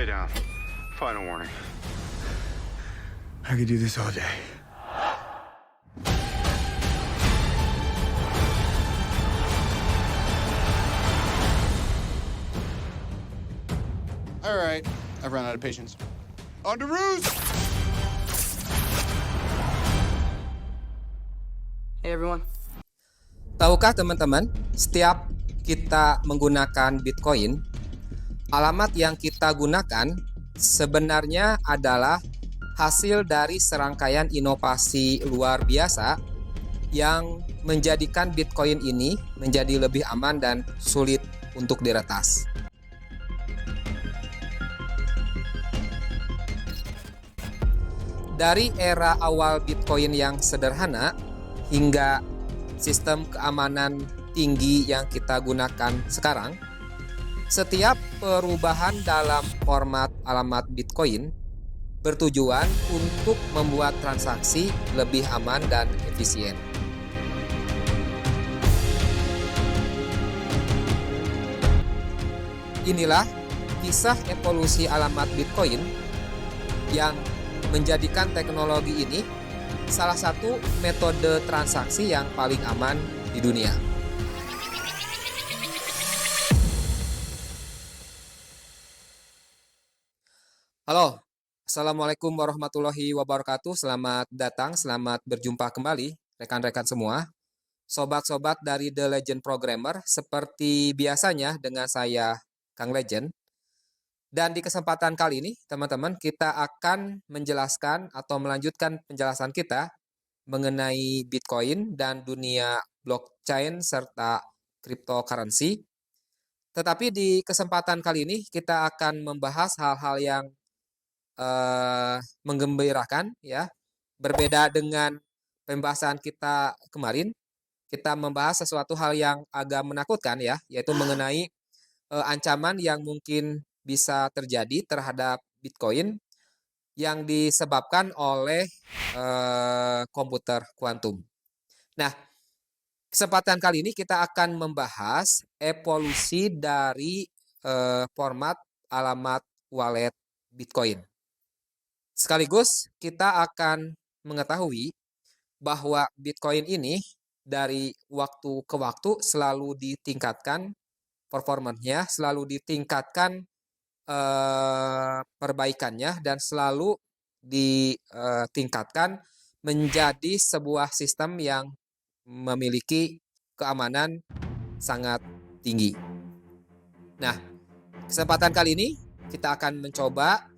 Stay down. Final warning. I could do this all day. All right, I've run out of patience. On to Ruse! Hey everyone. Tahukah teman-teman, setiap kita menggunakan Bitcoin, alamat yang kita gunakan sebenarnya adalah hasil dari serangkaian inovasi luar biasa yang menjadikan Bitcoin ini menjadi lebih aman dan sulit untuk diretas. Dari era awal Bitcoin yang sederhana hingga sistem keamanan tinggi yang kita gunakan sekarang, setiap perubahan dalam format alamat Bitcoin bertujuan untuk membuat transaksi lebih aman dan efisien. Inilah kisah evolusi alamat Bitcoin yang menjadikan teknologi ini salah satu metode transaksi yang paling aman di dunia. Halo, Assalamualaikum warahmatullahi wabarakatuh. Selamat datang, selamat berjumpa kembali rekan-rekan semua. Sobat-sobat dari The Legend Programmer, seperti biasanya dengan saya, Kang Legend. Dan di kesempatan kali ini, teman-teman, kita akan menjelaskan atau melanjutkan penjelasan kita mengenai Bitcoin dan dunia blockchain serta cryptocurrency. Tetapi di kesempatan kali ini kita akan membahas hal-hal yang menggembirakan, ya. Berbeda dengan pembahasan kita kemarin, kita membahas sesuatu hal yang agak menakutkan, ya, yaitu mengenai ancaman yang mungkin bisa terjadi terhadap Bitcoin yang disebabkan oleh komputer kuantum. Nah, kesempatan kali ini kita akan membahas evolusi dari format alamat wallet Bitcoin. Sekaligus kita akan mengetahui bahwa Bitcoin ini dari waktu ke waktu selalu ditingkatkan performanya, selalu ditingkatkan perbaikannya, dan selalu ditingkatkan menjadi sebuah sistem yang memiliki keamanan sangat tinggi. Nah, kesempatan kali ini kita akan mencoba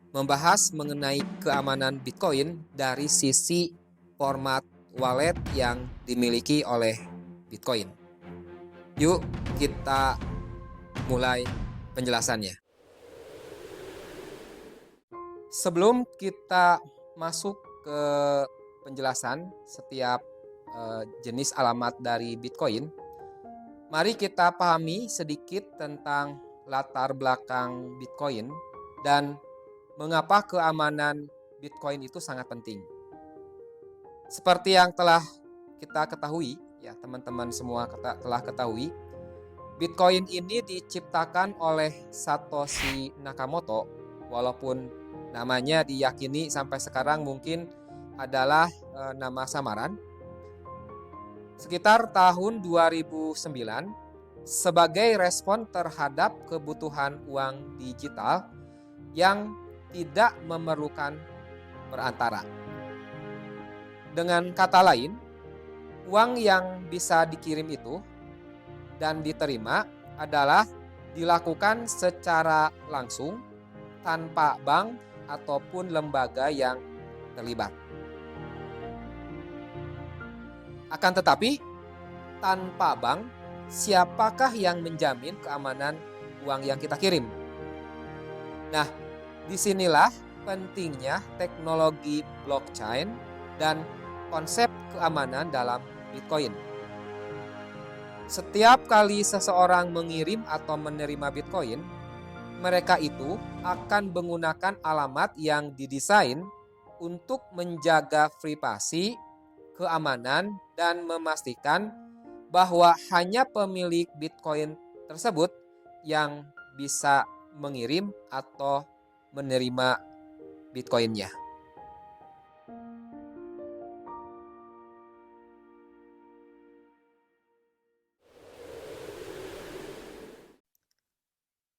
membahas mengenai keamanan Bitcoin dari sisi format wallet yang dimiliki oleh Bitcoin. Yuk kita mulai penjelasannya. Sebelum kita masuk ke penjelasan setiap jenis alamat dari Bitcoin, mari kita pahami sedikit tentang latar belakang Bitcoin dan mengapa keamanan Bitcoin itu sangat penting. Seperti yang telah kita ketahui, ya teman-teman semua telah ketahui, Bitcoin ini diciptakan oleh Satoshi Nakamoto, walaupun namanya diyakini sampai sekarang mungkin adalah nama samaran. Sekitar tahun 2009, sebagai respon terhadap kebutuhan uang digital yang tidak memerlukan perantara. Dengan kata lain, uang yang bisa dikirim itu dan diterima adalah dilakukan secara langsung tanpa bank ataupun lembaga yang terlibat. Akan tetapi, tanpa bank, siapakah yang menjamin keamanan uang yang kita kirim? Nah, disinilah pentingnya teknologi blockchain dan konsep keamanan dalam Bitcoin. Setiap kali seseorang mengirim atau menerima Bitcoin, mereka itu akan menggunakan alamat yang didesain untuk menjaga privasi, keamanan, dan memastikan bahwa hanya pemilik Bitcoin tersebut yang bisa mengirim atau menerima Bitcoin-nya.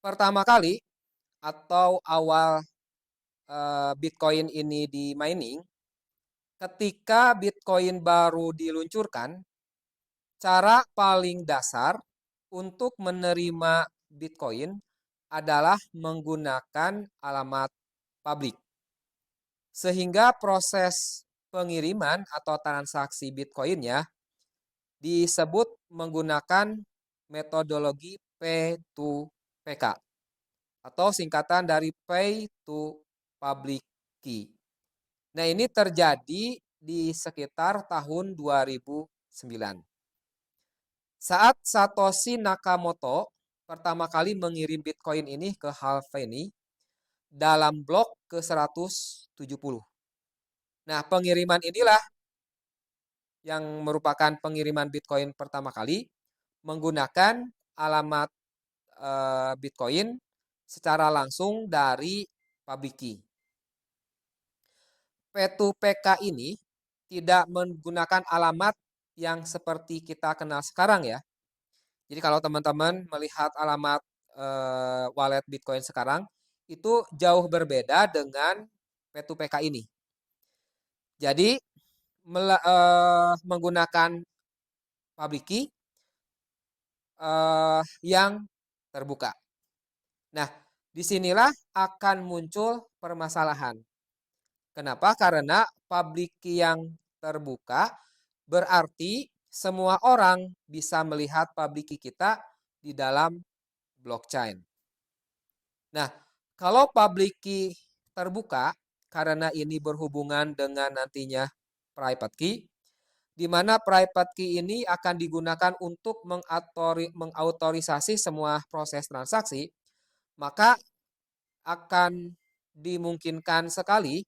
Pertama kali atau awal Bitcoin ini di mining, ketika Bitcoin baru diluncurkan, cara paling dasar untuk menerima Bitcoin adalah menggunakan alamat publik. Sehingga proses pengiriman atau transaksi Bitcoin-nya disebut menggunakan metodologi P2PK atau singkatan dari Pay to Public Key. Nah, ini terjadi di sekitar tahun 2009. Saat Satoshi Nakamoto pertama kali mengirim Bitcoin ini ke Halfpenny dalam blok ke-170. Nah, pengiriman inilah yang merupakan pengiriman Bitcoin pertama kali menggunakan alamat Bitcoin secara langsung dari public key. P2PK ini tidak menggunakan alamat yang seperti kita kenal sekarang ya. Jadi kalau teman-teman melihat alamat wallet Bitcoin sekarang, itu jauh berbeda dengan P2PK ini. Jadi menggunakan public key yang terbuka. Nah, disinilah akan muncul permasalahan. Kenapa? Karena public key yang terbuka berarti semua orang bisa melihat public key kita di dalam blockchain. Nah, kalau public key terbuka, karena ini berhubungan dengan nantinya private key, di mana private key ini akan digunakan untuk mengautorisasi semua proses transaksi, maka akan dimungkinkan sekali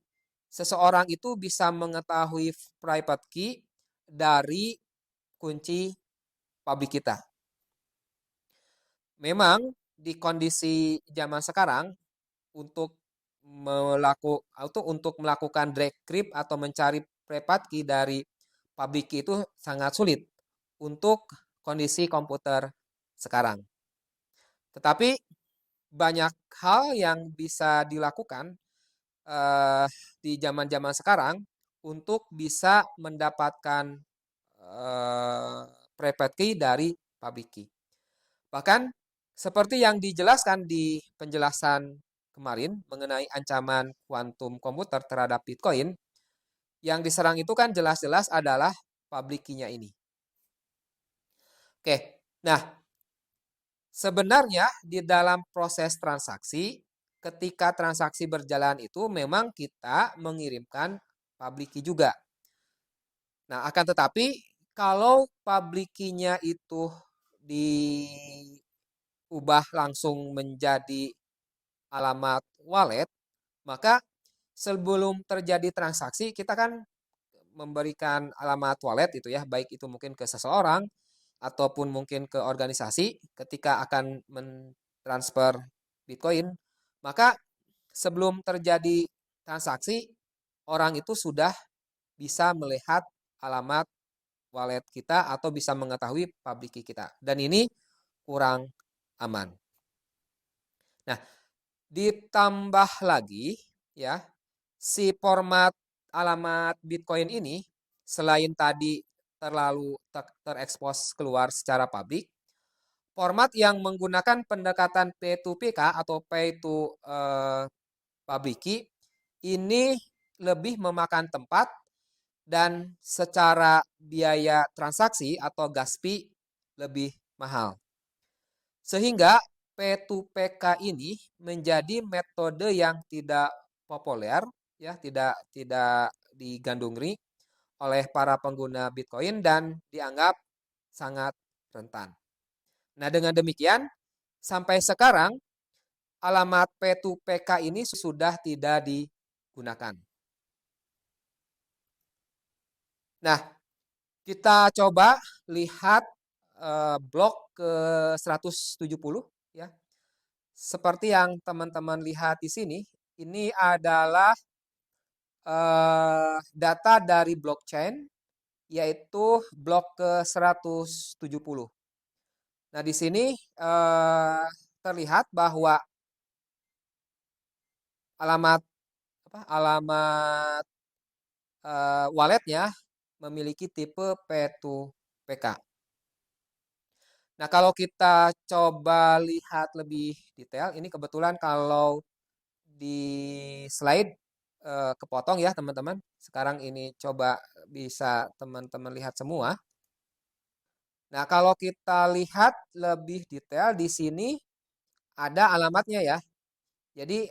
seseorang itu bisa mengetahui private key dari kunci publik kita. Memang di kondisi zaman sekarang untuk melakukan decrypt atau mencari private key dari public key itu sangat sulit untuk kondisi komputer sekarang. Tetapi banyak hal yang bisa dilakukan di zaman-zaman sekarang untuk bisa mendapatkan private key dari public key. Bahkan seperti yang dijelaskan di penjelasan kemarin mengenai ancaman kuantum komputer terhadap Bitcoin, yang diserang itu kan jelas-jelas adalah public key-nya ini. Oke, nah sebenarnya di dalam proses transaksi, ketika transaksi berjalan itu memang kita mengirimkan public key juga. Nah, akan tetapi kalau public key-nya itu diubah langsung menjadi alamat wallet, maka sebelum terjadi transaksi kita kan memberikan alamat wallet itu ya, baik itu mungkin ke seseorang ataupun mungkin ke organisasi ketika akan mentransfer Bitcoin, maka sebelum terjadi transaksi orang itu sudah bisa melihat alamat wallet kita atau bisa mengetahui public key kita. Dan ini kurang aman. Nah, ditambah lagi ya, si format alamat Bitcoin ini selain tadi terlalu terekspos keluar secara publik, format yang menggunakan pendekatan P2PK atau Pay to Public Key ini lebih memakan tempat dan secara biaya transaksi atau gas fee lebih mahal. Sehingga P2PK ini menjadi metode yang tidak populer, ya, tidak digandrungi oleh para pengguna Bitcoin dan dianggap sangat rentan. Nah, dengan demikian sampai sekarang alamat P2PK ini sudah tidak digunakan. Nah, kita coba lihat blok ke-170 ya. Seperti yang teman-teman lihat di sini, ini adalah data dari blockchain, yaitu blok ke-170. Nah, di sini terlihat bahwa alamat walletnya memiliki tipe P2PK. Nah, kalau kita coba lihat lebih detail, ini kebetulan kalau di slide kepotong ya teman-teman. Sekarang ini coba bisa teman-teman lihat semua. Nah, kalau kita lihat lebih detail di sini ada alamatnya ya. Jadi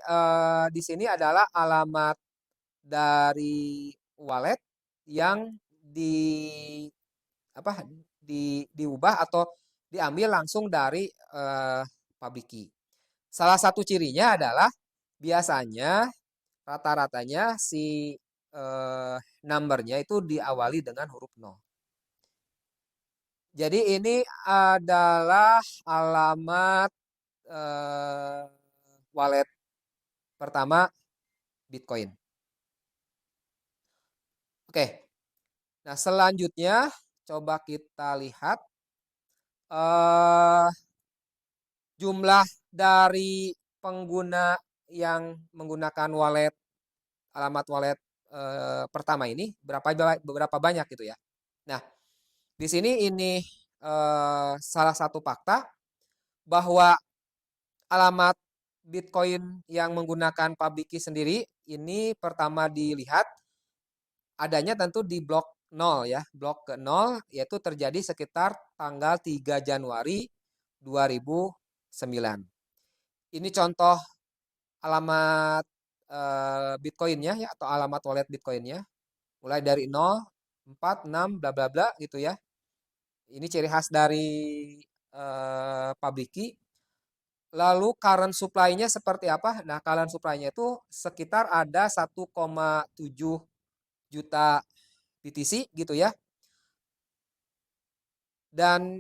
di sini adalah alamat dari wallet yang diubah atau diambil langsung dari public key. Salah satu cirinya adalah biasanya rata-ratanya si numbernya itu diawali dengan huruf 0. Jadi ini adalah alamat wallet pertama Bitcoin. Oke. Nah, selanjutnya coba kita lihat jumlah dari pengguna yang menggunakan alamat wallet pertama ini berapa banyak gitu ya. Nah, di sini ini salah satu fakta bahwa alamat Bitcoin yang menggunakan public key sendiri ini pertama dilihat adanya tentu di blok 0 ya. Blok ke-0 yaitu terjadi sekitar tanggal 3 Januari 2009. Ini contoh alamat Bitcoinnya ya, atau alamat wallet Bitcoinnya. Mulai dari 0, 4, 6, bla bla bla gitu ya. Ini ciri khas dari public key. Lalu current supply-nya seperti apa? Nah, current supply-nya itu sekitar ada 1,7 juta BTC gitu ya. Dan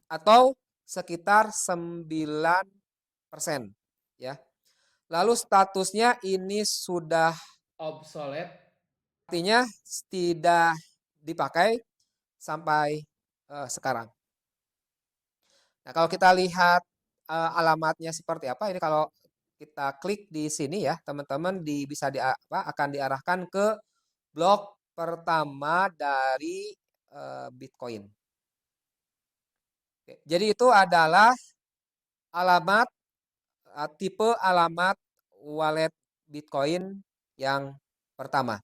atau sekitar 9% ya. Lalu statusnya ini sudah obsolete, artinya tidak dipakai sampai sekarang. Nah, kalau kita lihat alamatnya seperti apa, ini kalau kita klik di sini ya, teman-teman akan diarahkan ke blok pertama dari Bitcoin. Oke, jadi itu adalah alamat tipe alamat wallet Bitcoin yang pertama.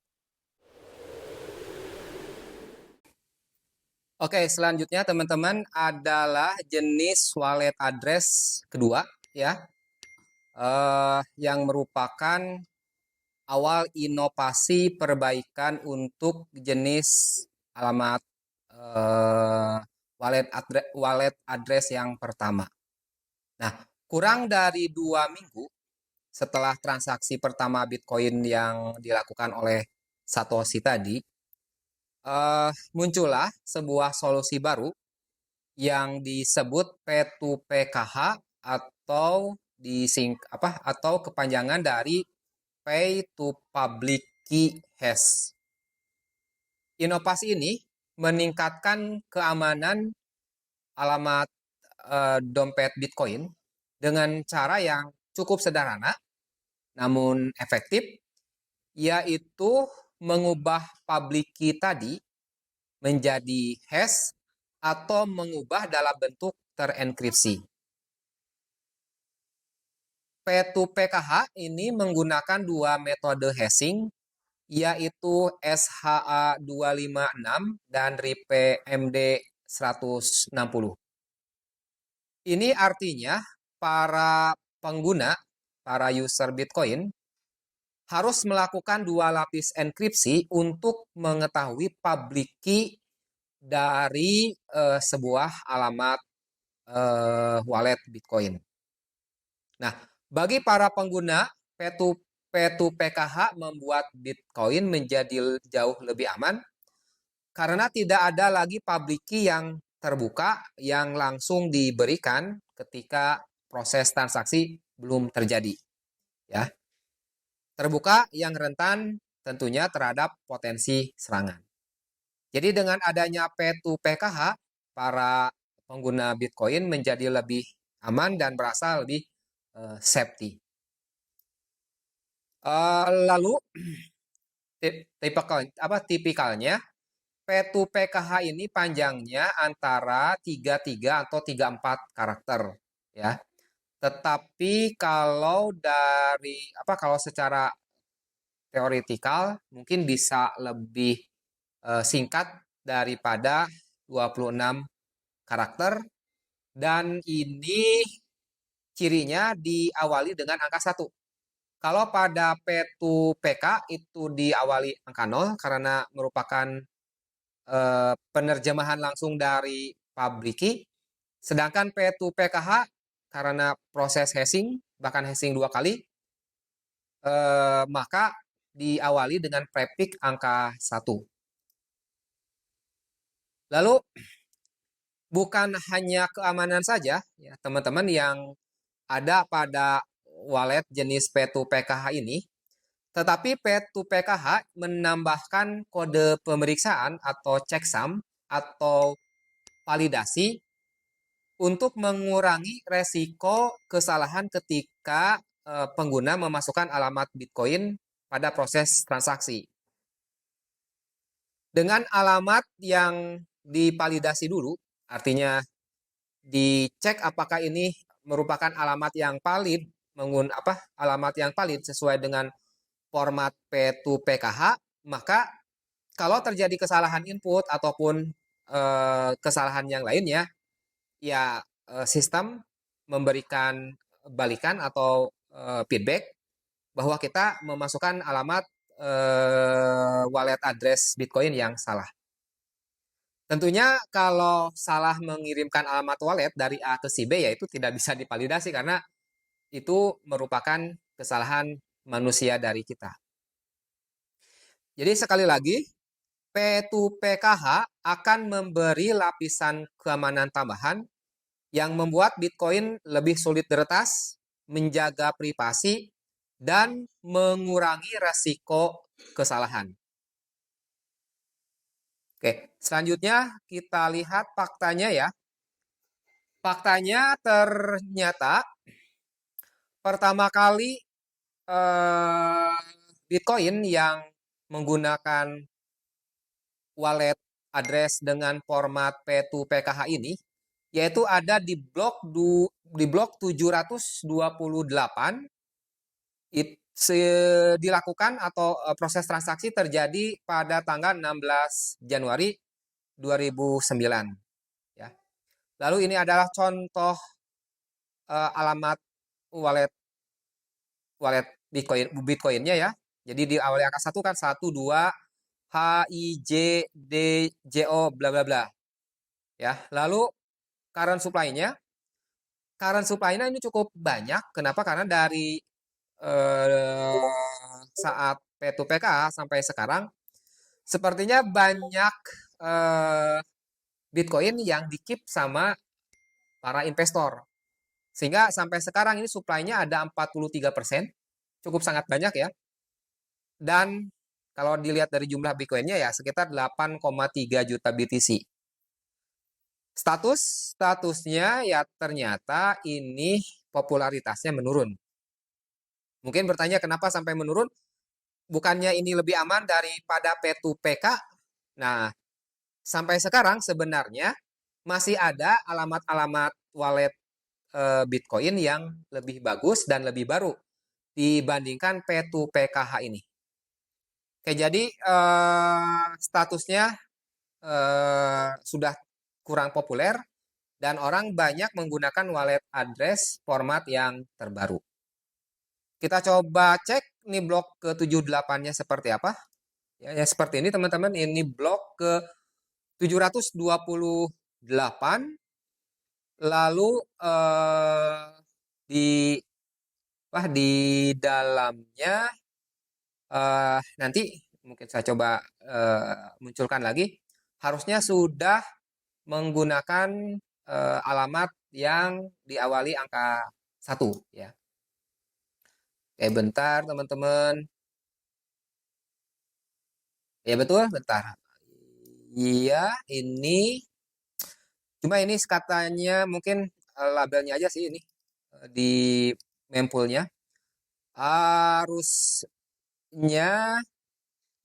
Oke, selanjutnya teman-teman adalah jenis wallet address kedua ya, yang merupakan awal inovasi perbaikan untuk jenis alamat wallet address yang pertama. Nah, kurang dari 2 minggu setelah transaksi pertama Bitcoin yang dilakukan oleh Satoshi tadi, muncullah sebuah solusi baru yang disebut P2PKH atau atau kepanjangan dari Pay to Public Key Hash. Inovasi ini meningkatkan keamanan alamat dompet Bitcoin dengan cara yang cukup sederhana namun efektif, yaitu mengubah public key tadi menjadi hash atau mengubah dalam bentuk terenkripsi. P2PKH ini menggunakan dua metode hashing, yaitu SHA-256 dan RIP MD-160. Ini artinya para user Bitcoin harus melakukan 2 lapis enkripsi untuk mengetahui public key dari sebuah alamat wallet Bitcoin. Nah, bagi para pengguna, P2PKH membuat Bitcoin menjadi jauh lebih aman karena tidak ada lagi public key yang terbuka yang langsung diberikan ketika proses transaksi belum terjadi. ya. Terbuka yang rentan tentunya terhadap potensi serangan. Jadi dengan adanya P2PKH, para pengguna Bitcoin menjadi lebih aman dan merasa lebih safety. Lalu tipikalnya P2PKH ini panjangnya antara 33 atau 34 karakter, ya. Tetapi kalau kalau secara teoretikal mungkin bisa lebih singkat daripada 26 karakter, dan ini cirinya diawali dengan angka 1. Kalau pada P2PK itu diawali angka 0 karena merupakan penerjemahan langsung dari pabrik key, sedangkan P2PKH karena proses hashing, bahkan hashing 2 kali, maka diawali dengan prefix angka 1. Lalu bukan hanya keamanan saja, ya teman-teman, yang ada pada wallet jenis P2PKH ini, tetapi P2PKH menambahkan kode pemeriksaan atau checksum atau validasi untuk mengurangi resiko kesalahan ketika pengguna memasukkan alamat Bitcoin pada proses transaksi. Dengan alamat yang divalidasi dulu, artinya dicek apakah ini merupakan alamat yang valid, alamat yang valid sesuai dengan format P2PKH, maka kalau terjadi kesalahan input ataupun kesalahan yang lainnya, ya sistem memberikan balikan atau feedback bahwa kita memasukkan alamat wallet address Bitcoin yang salah. Tentunya kalau salah mengirimkan alamat wallet dari A ke si B, ya itu tidak bisa divalidasi karena itu merupakan kesalahan manusia dari kita. Jadi sekali lagi, P2PKH akan memberi lapisan keamanan tambahan yang membuat Bitcoin lebih sulit diretas, menjaga privasi, dan mengurangi resiko kesalahan. Oke, selanjutnya kita lihat faktanya ya. Faktanya ternyata pertama kali Bitcoin yang menggunakan wallet address dengan format P2PKH ini, yaitu ada di blok 728. Dilakukan atau proses transaksi terjadi pada tanggal 16 Januari 2009. Ya. Lalu ini adalah contoh alamat wallet Bitcoinnya ya. Jadi di awal angka 1 kan 12 HIJDJO bla bla bla. Ya, lalu current supply-nya ini cukup banyak. Kenapa? Karena dari saat P2PK sampai sekarang sepertinya banyak Bitcoin yang di-keep sama para investor. Sehingga sampai sekarang ini supply-nya ada 43%, cukup sangat banyak ya. Dan kalau dilihat dari jumlah Bitcoin-nya ya sekitar 8,3 juta BTC. Statusnya ya ternyata ini popularitasnya menurun. Mungkin bertanya kenapa sampai menurun? Bukannya ini lebih aman daripada P2PK? Nah, sampai sekarang sebenarnya masih ada alamat-alamat wallet Bitcoin yang lebih bagus dan lebih baru dibandingkan P2PKH ini. Oke, jadi statusnya sudah kurang populer dan orang banyak menggunakan wallet address format yang terbaru. Kita coba cek ini blok ke-78-nya seperti apa. Ya, seperti ini teman-teman. Ini blok ke-728. Lalu di dalamnya nanti mungkin saya coba munculkan lagi. Harusnya sudah menggunakan alamat yang diawali angka 1 ya. Oke, bentar teman-teman. Ya betul, bentar. Iya, ini cuma ini katanya mungkin labelnya aja sih ini di mempulnya. Harusnya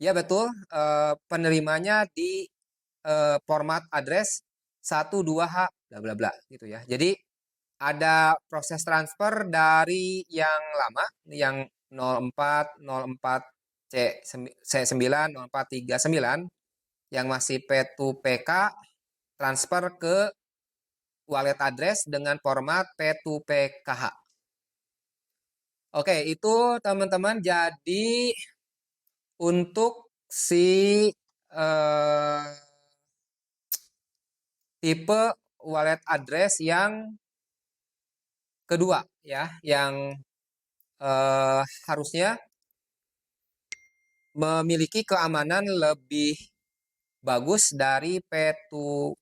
ya betul, penerimanya di format address 12H bla bla bla gitu ya. Jadi ada proses transfer dari yang lama yang 04 C9 0439 yang masih P2PK transfer ke wallet address dengan format P2PKH. Oke, itu teman-teman jadi untuk si eh, tipe wallet address yang kedua ya, yang harusnya memiliki keamanan lebih bagus dari P2PK.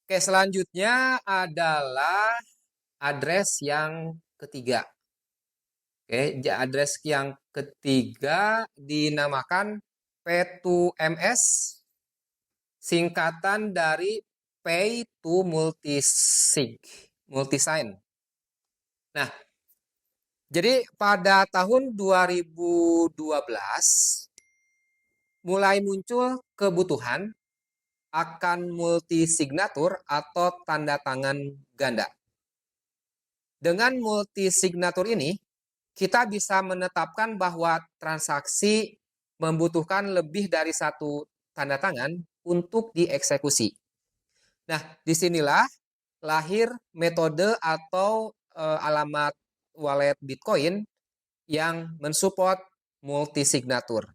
Oke, selanjutnya adalah address yang ketiga. Oke, address yang ketiga dinamakan P2MS, singkatan dari Pay to Multisign. Nah, jadi pada tahun 2012 mulai muncul kebutuhan akan multisignatur atau tanda tangan ganda. Dengan multisignatur ini, kita bisa menetapkan bahwa transaksi membutuhkan lebih dari satu tanda tangan untuk dieksekusi. Nah, disinilah lahir metode atau alamat wallet Bitcoin yang mensupport multisignatur.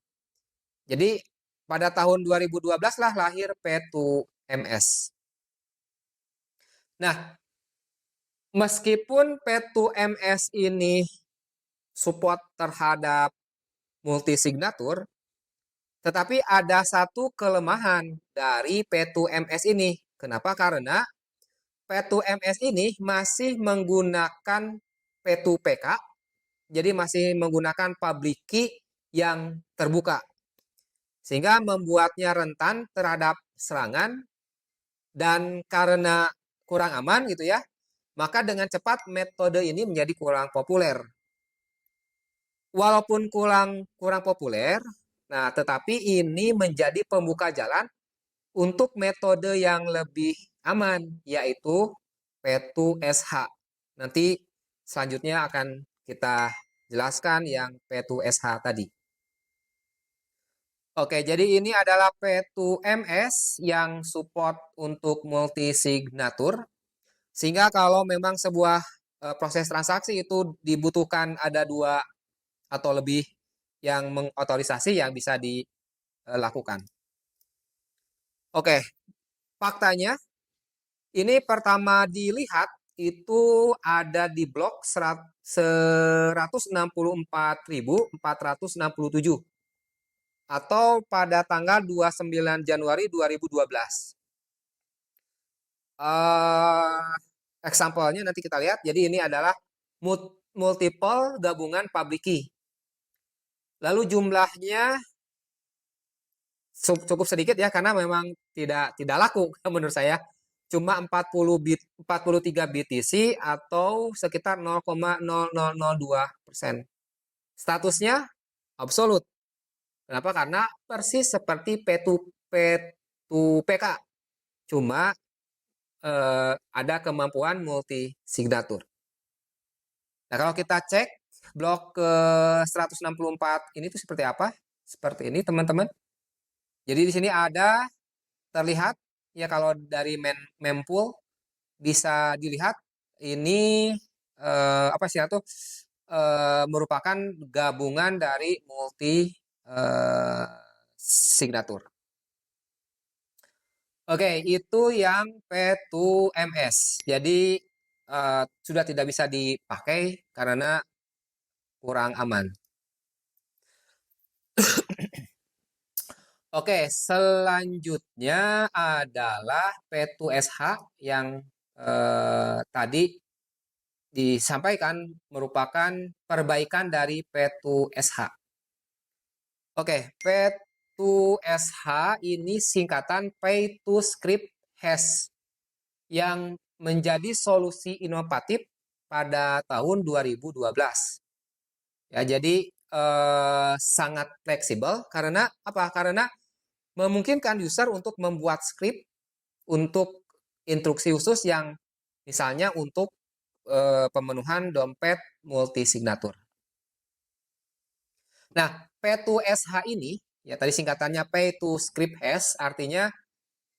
Jadi, pada tahun 2012 lah lahir P2MS. Nah, meskipun P2MS ini support terhadap multisignatur, tetapi ada satu kelemahan dari P2MS ini. Kenapa? Karena P2MS ini masih menggunakan P2PK, jadi masih menggunakan public key yang terbuka. Sehingga membuatnya rentan terhadap serangan, dan karena kurang aman gitu ya, maka dengan cepat metode ini menjadi kurang populer. Walaupun kurang populer, nah tetapi ini menjadi pembuka jalan untuk metode yang lebih aman, yaitu P2SH. Nanti selanjutnya akan kita jelaskan yang P2SH tadi. Oke, jadi ini adalah P2MS yang support untuk multisignatur. Sehingga kalau memang sebuah proses transaksi itu dibutuhkan ada 2 atau lebih yang mengotorisasi yang bisa dilakukan. Oke, faktanya ini pertama dilihat itu ada di blok 164.467 atau pada tanggal 29 Januari 2012. Example-nya nanti kita lihat. Jadi ini adalah multiple gabungan public key. Lalu jumlahnya cukup sedikit ya, karena memang tidak laku menurut saya. Cuma 43 BTC atau sekitar 0,0002%. Statusnya absolut. Kenapa? Karena persis seperti P2PK. Cuma ada kemampuan multisignatur. Nah, kalau kita cek blok ke 164 ini tuh seperti apa? Seperti ini, teman-teman. Jadi di sini ada terlihat ya, kalau dari mempool bisa dilihat ini apa sih itu merupakan gabungan dari multi signatur. Oke, itu yang P2MS. Jadi sudah tidak bisa dipakai karena kurang aman. Oke, selanjutnya adalah P2SH yang tadi disampaikan merupakan perbaikan dari P2SH. Oke, P2SH ini singkatan Pay to Script Hash yang menjadi solusi inovatif pada tahun 2012. Ya, jadi sangat fleksibel karena apa? Karena memungkinkan user untuk membuat script untuk instruksi khusus yang misalnya untuk pemenuhan dompet multisignatur. Nah, P2SH ini, ya tadi singkatannya Pay to Script Hash, artinya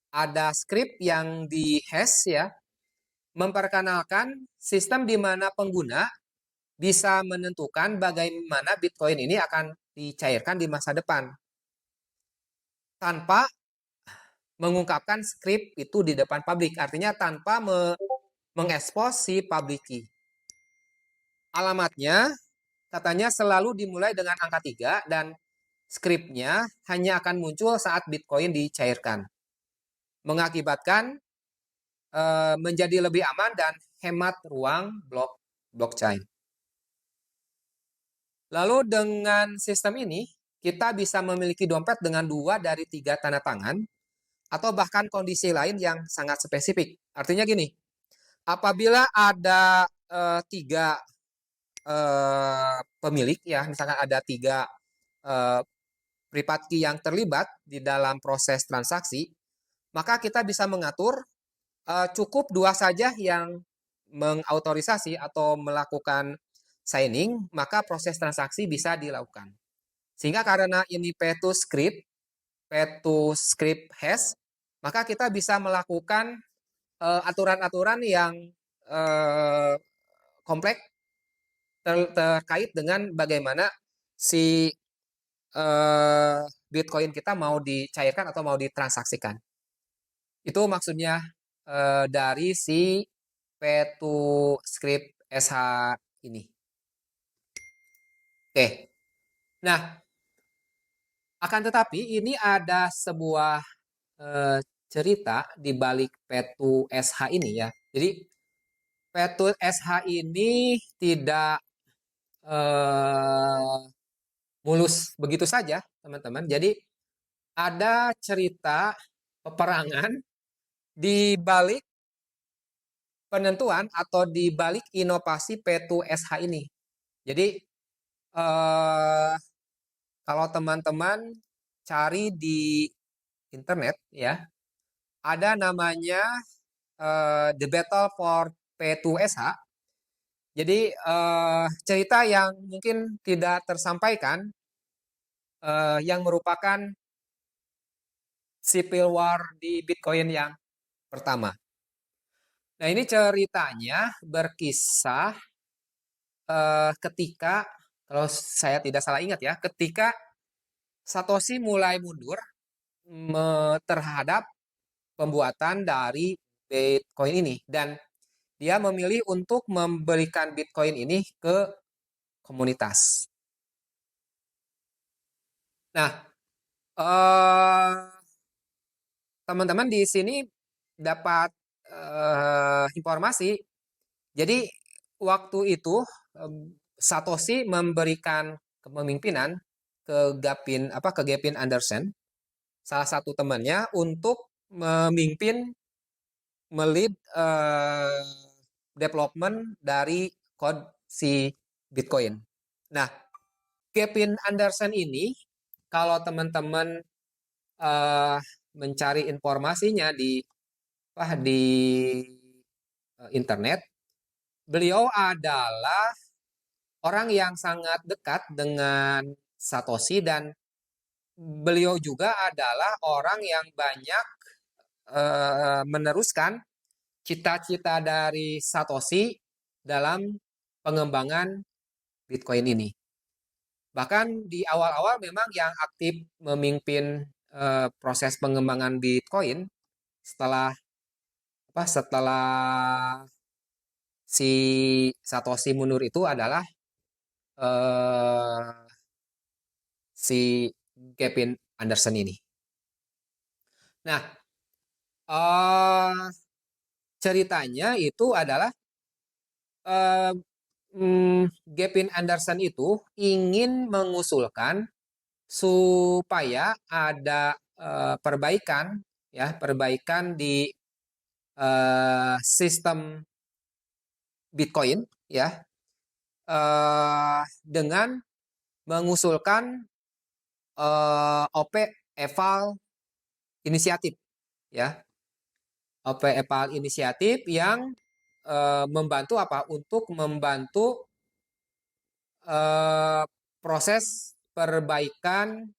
ada script yang di hash ya, memperkenalkan sistem di mana pengguna bisa menentukan bagaimana Bitcoin ini akan dicairkan di masa depan tanpa mengungkapkan script itu di depan publik, artinya tanpa mengekspos si public key. Alamatnya katanya selalu dimulai dengan angka 3 dan skripnya hanya akan muncul saat Bitcoin dicairkan. Mengakibatkan menjadi lebih aman dan hemat ruang blockchain. Lalu dengan sistem ini, kita bisa memiliki dompet dengan 2 dari 3 tanda tangan, atau bahkan kondisi lain yang sangat spesifik. Artinya gini, apabila ada 3 pemilik, ya misalkan ada 3 private key yang terlibat di dalam proses transaksi, maka kita bisa mengatur cukup 2 saja yang mengautorisasi atau melakukan signing, maka proses transaksi bisa dilakukan. Sehingga karena ini P2Script hash, maka kita bisa melakukan aturan-aturan yang kompleks terkait dengan bagaimana si Bitcoin kita mau dicairkan atau mau ditransaksikan. Itu maksudnya dari si P2Script SH ini. Oke. Nah, akan tetapi ini ada sebuah cerita di balik P2SH ini ya. Jadi P2SH ini tidak mulus begitu saja, teman-teman. Jadi ada cerita peperangan di balik penentuan atau di balik inovasi P2SH ini. Jadi kalau teman-teman cari di internet ya, ada namanya The Battle for P2SH. Jadi cerita yang mungkin tidak tersampaikan yang merupakan civil war di Bitcoin yang pertama. Nah, ini ceritanya berkisah ketika, kalau saya tidak salah ingat ya, ketika Satoshi mulai mundur terhadap pembuatan dari Bitcoin ini. Dan dia memilih untuk memberikan Bitcoin ini ke komunitas. Nah, teman-teman di sini dapat informasi. Jadi waktu itu Satoshi memberikan kepemimpinan ke Gavin Anderson, salah satu temannya, untuk melead development dari code si Bitcoin. Nah, Gavin Anderson ini, kalau teman-teman mencari informasinya di internet, beliau adalah orang yang sangat dekat dengan Satoshi dan beliau juga adalah orang yang banyak meneruskan cita-cita dari Satoshi dalam pengembangan Bitcoin ini. Bahkan di awal-awal memang yang aktif memimpin proses pengembangan Bitcoin setelah si Satoshi mundur itu adalah si Gavin Anderson ini. Nah, ceritanya itu adalah eh, Gavin Anderson itu ingin mengusulkan supaya ada perbaikan, ya, perbaikan di sistem Bitcoin, ya, dengan mengusulkan OP eval inisiatif, ya, OP eval inisiatif yang membantu apa? Untuk membantu proses perbaikan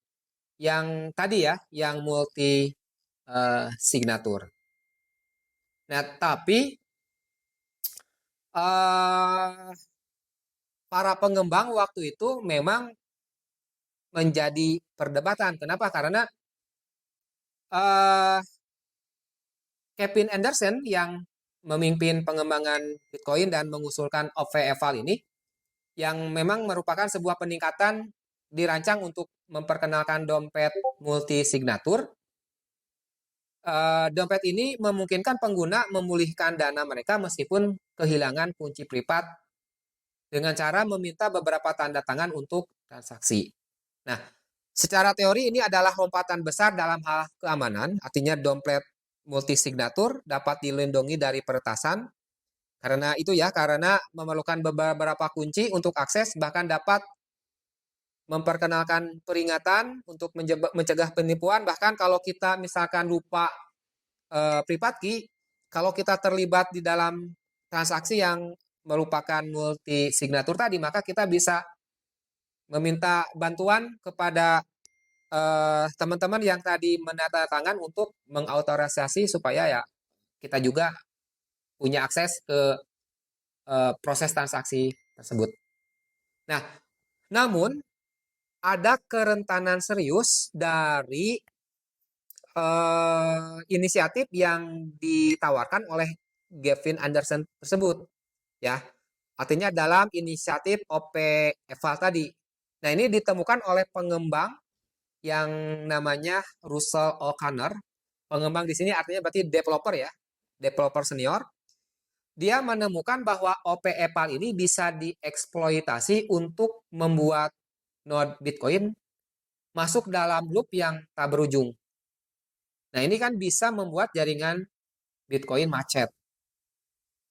yang tadi, ya, yang multi signatur. Nah, tapi para pengembang waktu itu memang menjadi perdebatan. Kenapa? Karena Kevin Anderson yang memimpin pengembangan Bitcoin dan mengusulkan OP-eval ini, yang memang merupakan sebuah peningkatan dirancang untuk memperkenalkan dompet multisignatur. Dompet ini memungkinkan pengguna memulihkan dana mereka meskipun kehilangan kunci privat dengan cara meminta beberapa tanda tangan untuk transaksi. Nah, secara teori ini adalah lompatan besar dalam hal keamanan, artinya dompet multisignatur dapat dilindungi dari peretasan. Karena itu, ya, karena memerlukan beberapa kunci untuk akses, bahkan dapat memperkenalkan peringatan untuk mencegah penipuan. Bahkan kalau kita misalkan lupa private key, kalau kita terlibat di dalam transaksi yang merupakan multi signatur tadi, maka kita bisa meminta bantuan kepada teman-teman yang tadi menandatangan untuk mengautorisasi supaya, ya, kita juga punya akses ke proses transaksi tersebut. Nah, namun ada kerentanan serius dari inisiatif yang ditawarkan oleh Gavin Anderson tersebut, ya. Artinya dalam inisiatif OP eval tadi. Nah, ini ditemukan oleh pengembang yang namanya Russell O'Connor. Pengembang di sini artinya berarti developer, ya, developer senior. Dia menemukan bahwa OP eval ini bisa dieksploitasi untuk membuat node Bitcoin masuk dalam loop yang tak berujung. Nah, ini kan bisa membuat jaringan Bitcoin macet.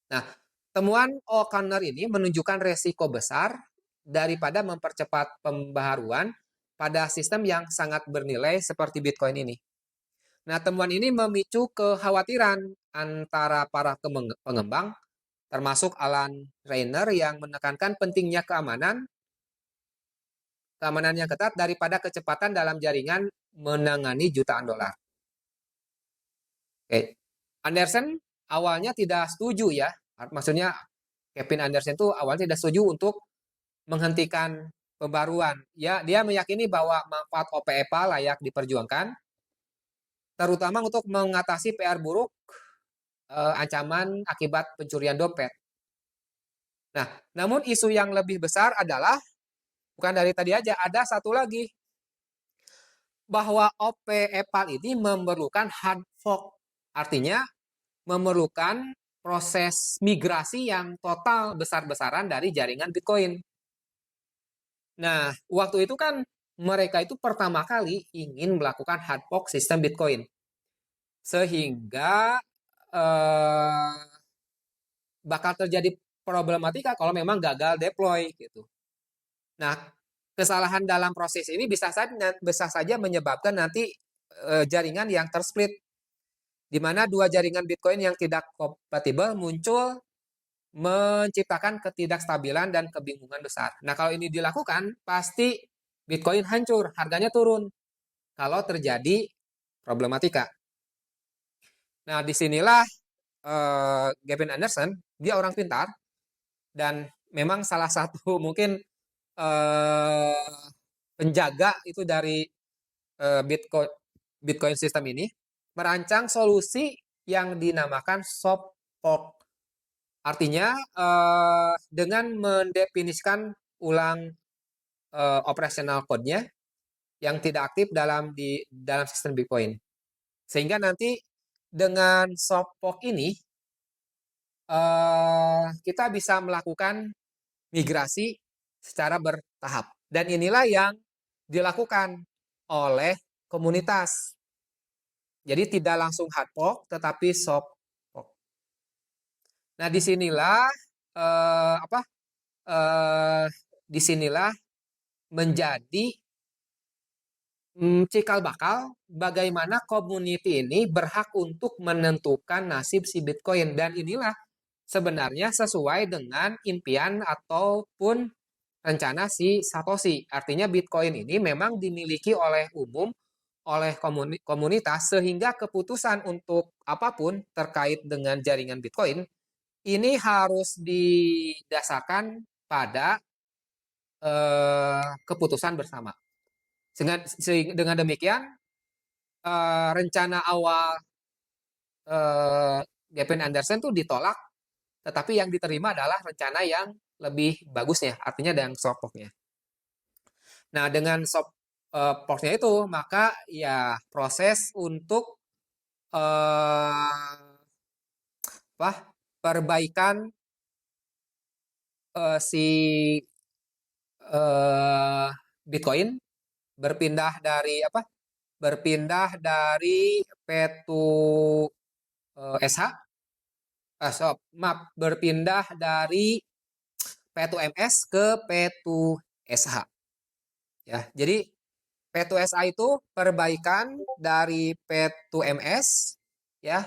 Nah, temuan O'Connor ini menunjukkan resiko besar daripada mempercepat pembaharuan pada sistem yang sangat bernilai seperti Bitcoin ini. Nah, temuan ini memicu kekhawatiran antara para pengembang, termasuk Alan Rayner yang menekankan pentingnya keamanan yang ketat daripada kecepatan dalam jaringan menangani jutaan dolar. Oke. Anderson awalnya tidak setuju, ya. Maksudnya Kevin Anderson itu awalnya tidak setuju untuk menghentikan pembaruan. Ya, dia meyakini bahwa manfaat OP eval layak diperjuangkan, terutama untuk mengatasi PR buruk ancaman akibat pencurian dompet. Nah, namun isu yang lebih besar adalah bukan dari tadi aja, ada satu lagi, bahwa OP eval ini memerlukan hard fork, artinya memerlukan proses migrasi yang total besar-besaran dari jaringan Bitcoin. Nah, waktu itu kan mereka itu pertama kali ingin melakukan hard fork sistem Bitcoin. Sehingga bakal terjadi problematika kalau memang gagal deploy gitu. Nah, kesalahan dalam proses ini bisa saja menyebabkan nanti jaringan yang tersplit, di mana dua jaringan Bitcoin yang tidak kompatibel muncul, menciptakan ketidakstabilan dan kebingungan besar. Nah, kalau ini dilakukan, pasti Bitcoin hancur, harganya turun kalau terjadi problematika. Nah, disinilah Gavin Anderson, dia orang pintar, dan memang salah satu mungkin penjaga itu dari Bitcoin sistem ini, merancang solusi yang dinamakan soft fork. Artinya dengan mendefinisikan ulang operational code-nya yang tidak aktif dalam sistem Bitcoin. Sehingga nanti dengan soft fork ini kita bisa melakukan migrasi secara bertahap. Dan inilah yang dilakukan oleh komunitas. Jadi tidak langsung hard fork, tetapi soft fork. Nah, disinilah disinilah menjadi cikal bakal bagaimana community ini berhak untuk menentukan nasib si Bitcoin. Dan inilah sebenarnya sesuai dengan impian ataupun rencana si Satoshi. Artinya Bitcoin ini memang dimiliki oleh umum, oleh komunitas, sehingga keputusan untuk apapun terkait dengan jaringan Bitcoin ini harus didasarkan pada keputusan bersama. Dengan demikian, rencana awal Gavin Anderson itu ditolak, tetapi yang diterima adalah rencana yang lebih bagusnya, artinya dengan soft fork-nya. Nah, dengan soft fork-nya itu, maka ya proses untuk perbaikan si Bitcoin berpindah dari P2SH, berpindah dari P2MS ke P2SH. Ya, jadi P2SH itu perbaikan dari P2MS, ya,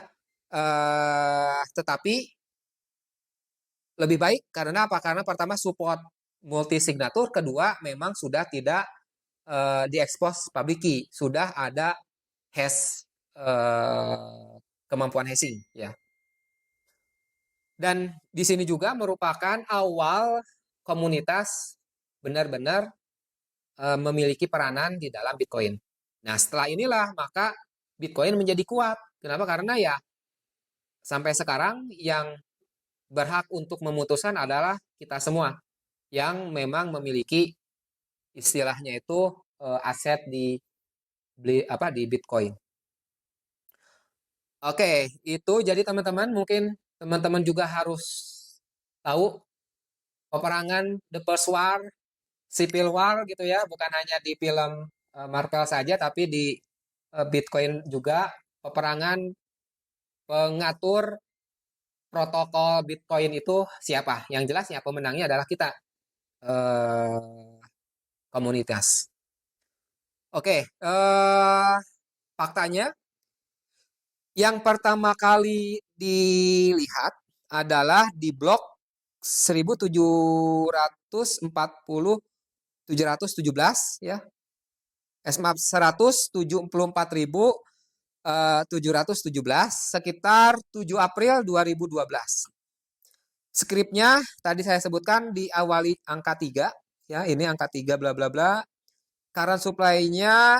tetapi lebih baik karena apa? Karena pertama support multi-signature, kedua memang sudah tidak diekspos public key, sudah ada hash kemampuan hashing, ya. Dan di sini juga merupakan awal komunitas benar-benar memiliki peranan di dalam Bitcoin. Nah, setelah inilah maka Bitcoin menjadi kuat. Kenapa? Karena ya sampai sekarang yang berhak untuk memutuskan adalah kita semua yang memang memiliki istilahnya itu aset di Bitcoin. Oke, itu jadi teman-teman, mungkin teman-teman juga harus tahu peperangan The First War, Civil War gitu ya, bukan hanya di film Marvel saja, tapi di Bitcoin juga peperangan pengatur protokol Bitcoin itu siapa? Yang jelas ya pemenangnya adalah kita, komunitas. Oke, faktanya yang pertama kali dilihat adalah di blok 1717 ya. Maaf, 174.717 sekitar 7 April 2012. Skripnya tadi saya sebutkan diawali angka 3 ya, ini angka 3 bla bla bla. Current supply-nya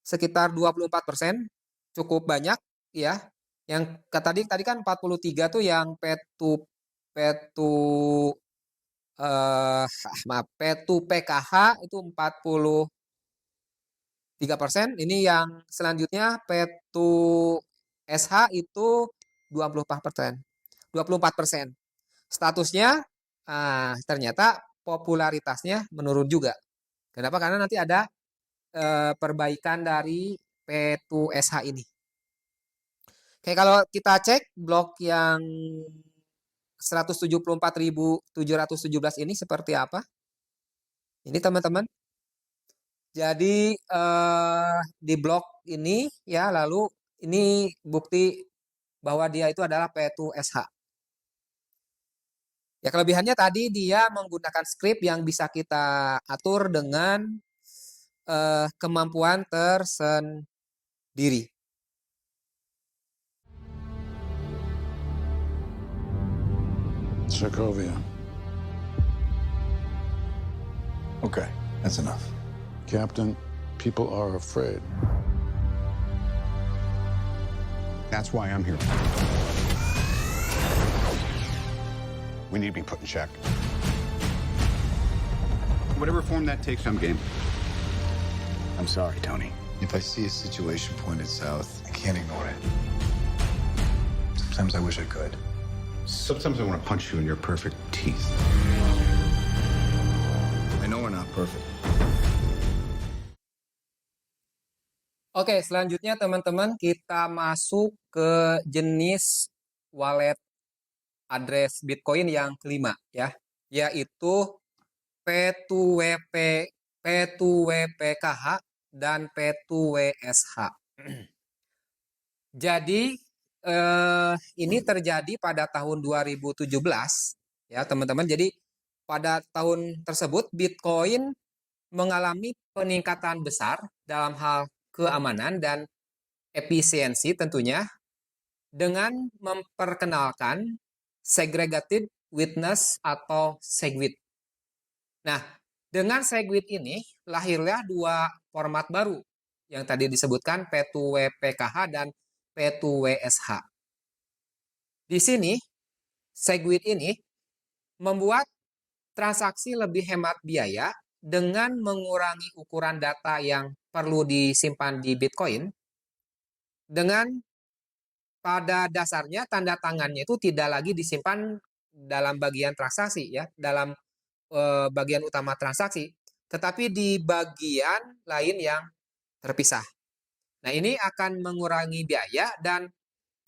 sekitar 24%, cukup banyak ya. Yang tadi kan 43 tuh yang P2PKH itu 43%. Ini yang selanjutnya P2SH itu 24%. Statusnya ternyata popularitasnya menurun juga. Kenapa? Karena nanti ada perbaikan dari P2SH ini. Oke, kalau kita cek blok yang 174.717 ini seperti apa? Ini teman-teman. Jadi di blok ini ya, lalu ini bukti bahwa dia itu adalah P2SH. Ya, kelebihannya tadi dia menggunakan script yang bisa kita atur dengan kemampuan tersendiri. Sokovia. Okay, that's enough. Captain, people are afraid. That's why I'm here. We need to be put in check. Whatever form that takes, I'm game. I'm sorry, Tony. If I see a situation pointed south, I can't ignore it. Sometimes I wish I could. Sometimes I want to punch you in your perfect teeth. I know we're not perfect. Oke, selanjutnya teman-teman kita masuk ke jenis wallet address Bitcoin yang kelima ya, yaitu P2WP, P2WPKH dan P2WSH. Jadi ini terjadi pada tahun 2017 ya teman-teman. Jadi pada tahun tersebut Bitcoin mengalami peningkatan besar dalam hal keamanan dan efisiensi tentunya dengan memperkenalkan segregated witness atau SegWit. Nah, dengan SegWit ini lahirlah dua format baru yang tadi disebutkan P2WPKH dan P2WSH. Di sini SegWit ini membuat transaksi lebih hemat biaya dengan mengurangi ukuran data yang perlu disimpan di Bitcoin, dengan pada dasarnya tanda tangannya itu tidak lagi disimpan dalam bagian transaksi ya, dalam bagian utama transaksi, tetapi di bagian lain yang terpisah. Nah, ini akan mengurangi biaya dan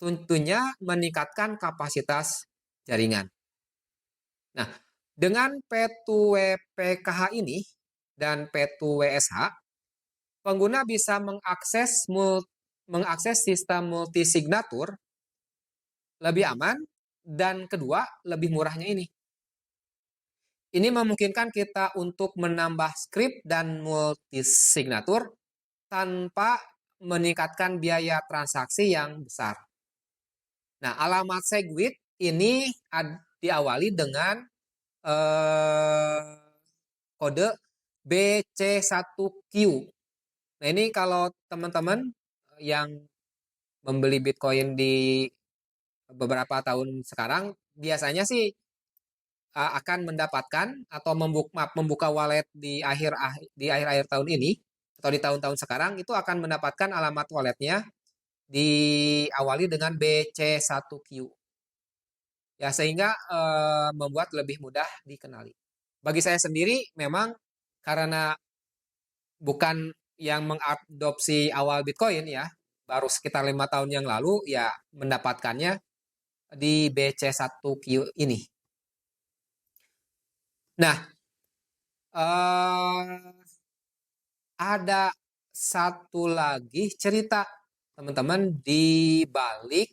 tentunya meningkatkan kapasitas jaringan. Nah, dengan P2WPKH ini dan P2WSH, pengguna bisa mengakses sistem multisignatur lebih aman dan kedua, lebih murahnya ini. Ini memungkinkan kita untuk menambah script dan multisignatur tanpa meningkatkan biaya transaksi yang besar. Nah, alamat SegWit ini diawali dengan kode BC1Q. Nah, ini kalau teman-teman yang membeli Bitcoin di beberapa tahun sekarang, biasanya sih akan mendapatkan atau membuka wallet di akhir tahun ini atau di tahun-tahun sekarang itu akan mendapatkan alamat walletnya diawali dengan BC1Q. Ya, sehingga membuat lebih mudah dikenali. Bagi saya sendiri memang karena bukan yang mengadopsi awal Bitcoin ya, baru sekitar 5 tahun yang lalu ya mendapatkannya di BC1Q ini. Nah, ada satu lagi cerita teman-teman di balik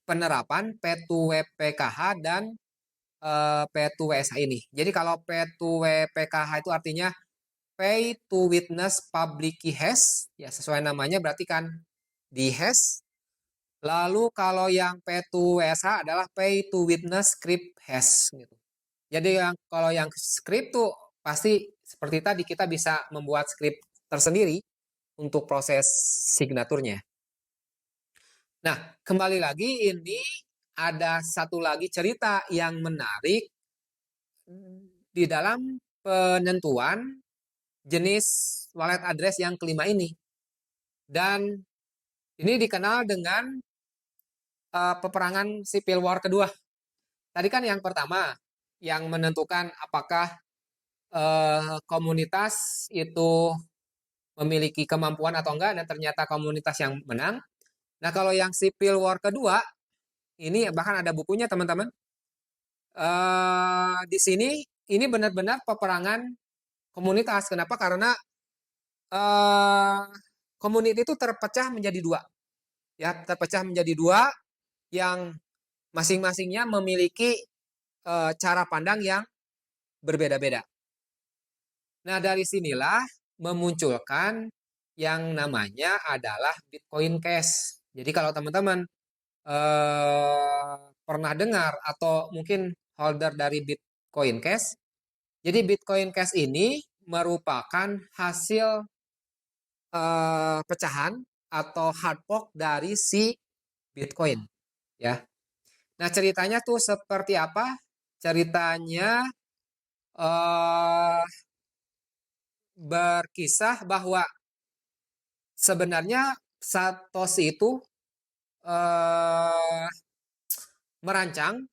penerapan P2WPKH dan P2WSH ini. Jadi kalau P2WPKH itu artinya Pay to Witness Public Key Hash, ya sesuai namanya berarti kan di hash. Lalu kalau yang P2WSH adalah Pay to Witness Script Hash gitu. Jadi kalau yang script tuh pasti seperti tadi kita bisa membuat script tersendiri untuk proses signaturnya. Nah, kembali lagi ini ada satu lagi cerita yang menarik di dalam penentuan jenis wallet address yang kelima ini. Dan ini dikenal dengan peperangan Civil War kedua. Tadi kan yang pertama yang menentukan apakah komunitas itu memiliki kemampuan atau enggak dan ternyata komunitas yang menang. Nah, kalau yang Civil War kedua ini bahkan ada bukunya teman-teman. Di sini ini benar-benar peperangan komunitas. Kenapa? Karena komunitas itu terpecah menjadi dua. Ya, terpecah menjadi dua yang masing-masingnya memiliki cara pandang yang berbeda-beda. Nah, dari sinilah memunculkan yang namanya adalah Bitcoin Cash. Jadi kalau teman-teman pernah dengar atau mungkin holder dari Bitcoin Cash, jadi Bitcoin Cash ini merupakan hasil pecahan atau hard fork dari si Bitcoin, ya. Nah, ceritanya tuh seperti apa? Ceritanya berkisah bahwa Sebenarnya Satoshi itu eh, merancang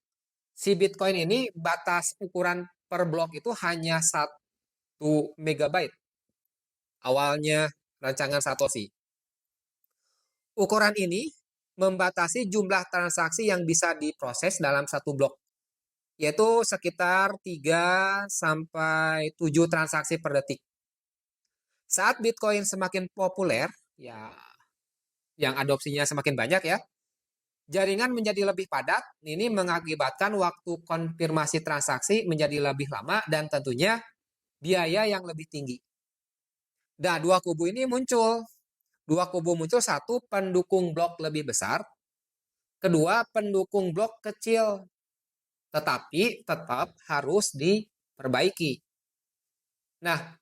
si Bitcoin ini batas ukuran per blok itu hanya 1 megabyte. Awalnya rancangan Satoshi. Ukuran ini membatasi jumlah transaksi yang bisa diproses dalam satu blok, yaitu sekitar 3 sampai 7 transaksi per detik. Saat Bitcoin semakin populer, ya yang adopsinya semakin banyak ya, jaringan menjadi lebih padat. Ini mengakibatkan waktu konfirmasi transaksi menjadi lebih lama dan tentunya biaya yang lebih tinggi. Nah, dua kubu ini muncul. Dua kubu muncul, satu pendukung blok lebih besar, kedua pendukung blok kecil, tetapi tetap harus diperbaiki. Nah,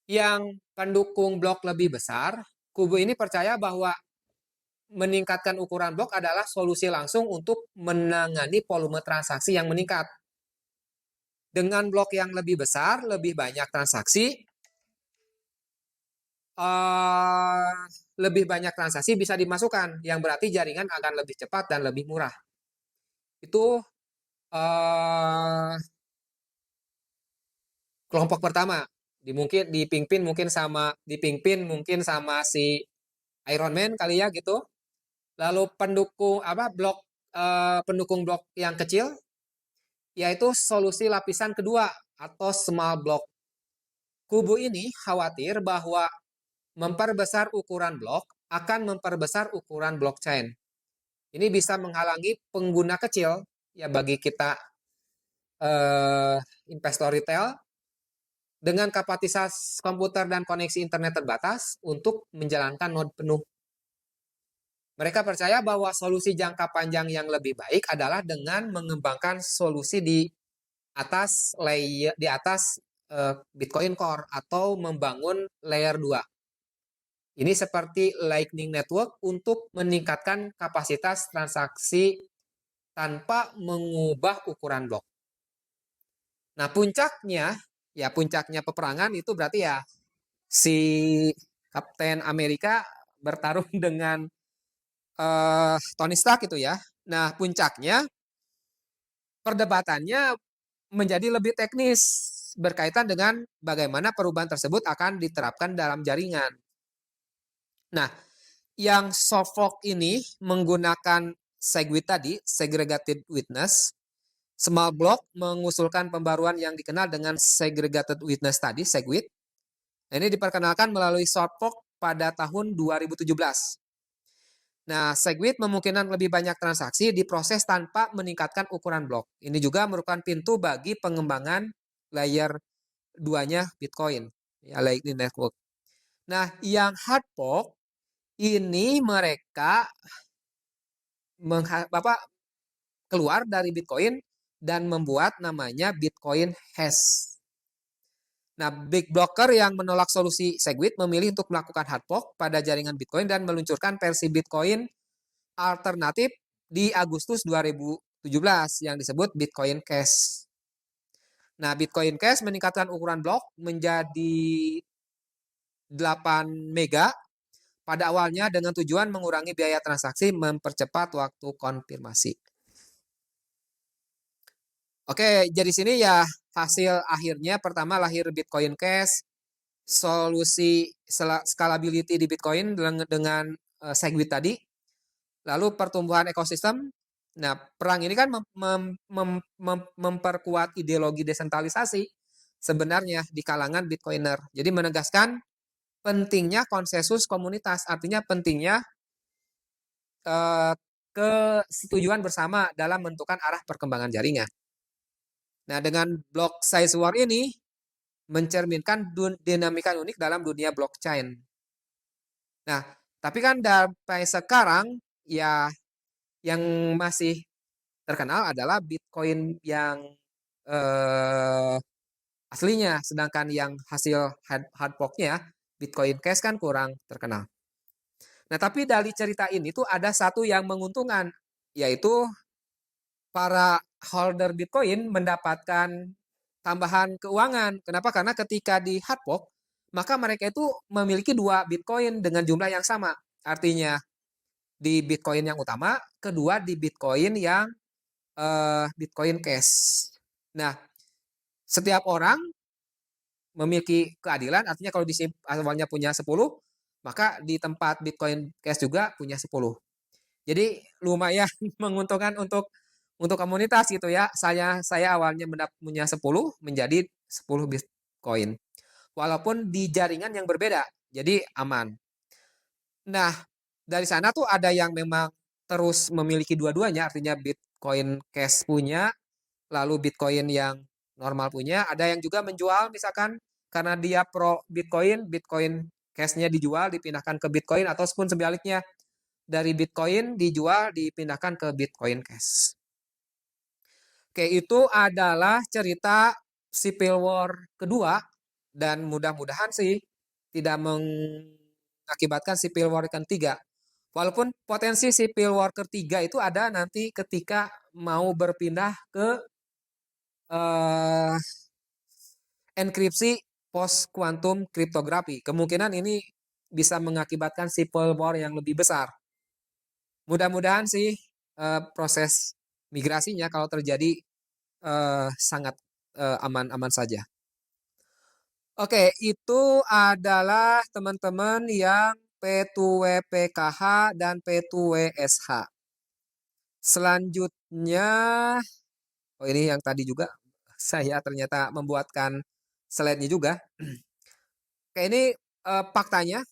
yang pendukung blok lebih besar, kubu ini percaya bahwa meningkatkan ukuran blok adalah solusi langsung untuk menangani volume transaksi yang meningkat. Dengan blok yang lebih besar, lebih banyak transaksi, lebih banyak transaksi bisa dimasukkan, yang berarti jaringan akan lebih cepat dan lebih murah. Itu kelompok pertama. Dipimpin mungkin sama si Iron Man kali ya gitu. Lalu pendukung blok yang kecil yaitu solusi lapisan kedua atau small block. Kubu ini khawatir bahwa memperbesar ukuran blok akan memperbesar ukuran blockchain. Ini bisa menghalangi pengguna kecil, ya bagi kita investor retail, dengan kapasitas komputer dan koneksi internet terbatas untuk menjalankan node penuh. Mereka percaya bahwa solusi jangka panjang yang lebih baik adalah dengan mengembangkan solusi di atas Bitcoin Core atau membangun layer 2. Ini seperti Lightning Network untuk meningkatkan kapasitas transaksi tanpa mengubah ukuran blok. Nah, puncaknya peperangan itu berarti ya si Kapten Amerika bertarung dengan Tony Stark itu ya. Nah, puncaknya perdebatannya menjadi lebih teknis berkaitan dengan bagaimana perubahan tersebut akan diterapkan dalam jaringan. Nah, yang soft fork ini menggunakan SegWit tadi, Segregated Witness. Small Block mengusulkan pembaruan yang dikenal dengan Segregated Witness tadi, SegWit. Ini diperkenalkan melalui soft fork pada tahun 2017. Nah, SegWit memungkinkan lebih banyak transaksi diproses tanpa meningkatkan ukuran blok. Ini juga merupakan pintu bagi pengembangan layer 2-nya Bitcoin, ya, Lightning Network. Nah, yang hard fork ini mereka keluar dari Bitcoin dan membuat namanya Bitcoin Hash. Nah, big blocker yang menolak solusi SegWit memilih untuk melakukan hard fork pada jaringan Bitcoin dan meluncurkan versi Bitcoin alternatif di Agustus 2017 yang disebut Bitcoin Cash. Nah, Bitcoin Cash meningkatkan ukuran blok menjadi 8 mega pada awalnya dengan tujuan mengurangi biaya transaksi, mempercepat waktu konfirmasi. Oke, jadi sini ya hasil akhirnya pertama lahir Bitcoin Cash, solusi scalability di Bitcoin dengan SegWit tadi, lalu pertumbuhan ekosistem. Nah, perang ini kan memperkuat ideologi desentralisasi sebenarnya di kalangan Bitcoiner. Jadi menegaskan pentingnya konsensus komunitas, artinya pentingnya kesetujuan bersama dalam menentukan arah perkembangan jaringan. Nah, dengan block size war ini mencerminkan dinamika unik dalam dunia blockchain. Nah, tapi kan sampai sekarang ya yang masih terkenal adalah Bitcoin yang aslinya, sedangkan yang hasil hard forknya Bitcoin Cash kan kurang terkenal. Nah, tapi dari cerita ini tuh ada satu yang menguntungkan, yaitu para holder Bitcoin mendapatkan tambahan keuangan. Kenapa? Karena ketika di hard fork, maka mereka itu memiliki 2 Bitcoin dengan jumlah yang sama. Artinya di Bitcoin yang utama, kedua di Bitcoin yang Bitcoin Cash. Nah, setiap orang memiliki keadilan, artinya kalau di awalnya punya 10, maka di tempat Bitcoin Cash juga punya 10. Jadi lumayan menguntungkan untuk komunitas gitu ya. Saya awalnya punya 10 menjadi 10 Bitcoin. Walaupun di jaringan yang berbeda. Jadi aman. Nah, dari sana tuh ada yang memang terus memiliki dua-duanya, artinya Bitcoin Cash punya, lalu Bitcoin yang normal punya. Ada yang juga menjual misalkan karena dia pro Bitcoin, Bitcoin Cash-nya dijual, dipindahkan ke Bitcoin, ataupun sebaliknya dari Bitcoin dijual, dipindahkan ke Bitcoin Cash. Oke, itu adalah cerita Civil War kedua, dan mudah-mudahan sih tidak mengakibatkan Civil War ketiga. Walaupun potensi Civil War ketiga itu ada nanti ketika mau berpindah ke uh, enkripsi post quantum cryptography. Kemungkinan ini bisa mengakibatkan Civil War yang lebih besar. Mudah-mudahan sih proses migrasinya kalau terjadi sangat aman-aman saja. Oke, itu adalah teman-teman yang P2WPKH dan P2WSH. Selanjutnya, oh ini yang tadi juga saya ternyata membuatkan slide-nya juga. Oke, ini faktanya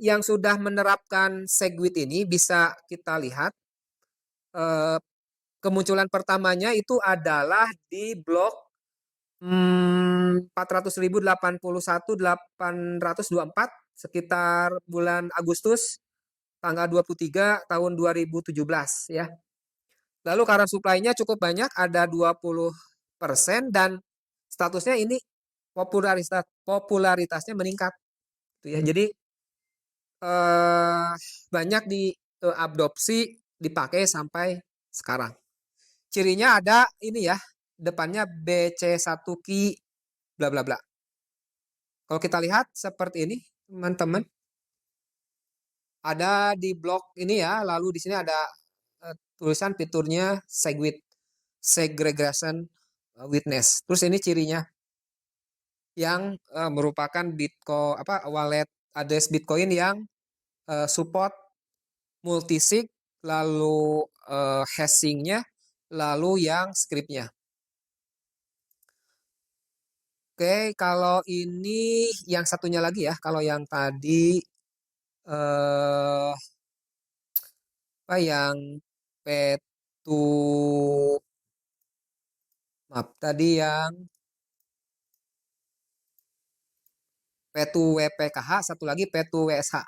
yang sudah menerapkan SegWit ini bisa kita lihat kemunculan pertamanya itu adalah di blok 400.081.824 sekitar bulan Agustus tanggal 23 tahun 2017 ya. Lalu current supply-nya cukup banyak, ada 20% dan statusnya ini popularitasnya meningkat. Ya. Jadi banyak diadopsi, dipakai sampai sekarang. Cirinya ada ini ya, depannya BC1 key bla bla bla. Kalau kita lihat seperti ini, teman-teman. Ada di blok ini ya, lalu di sini ada tulisan fiturnya SegWit, segregation witness. Terus ini cirinya yang merupakan Bitcoin wallet address Bitcoin yang support multisig, lalu hashingnya, lalu yang scriptnya. Oke, kalau ini yang satunya lagi ya, kalau yang tadi apa yang P2 maaf tadi yang P2WPKH, satu lagi P2WSH.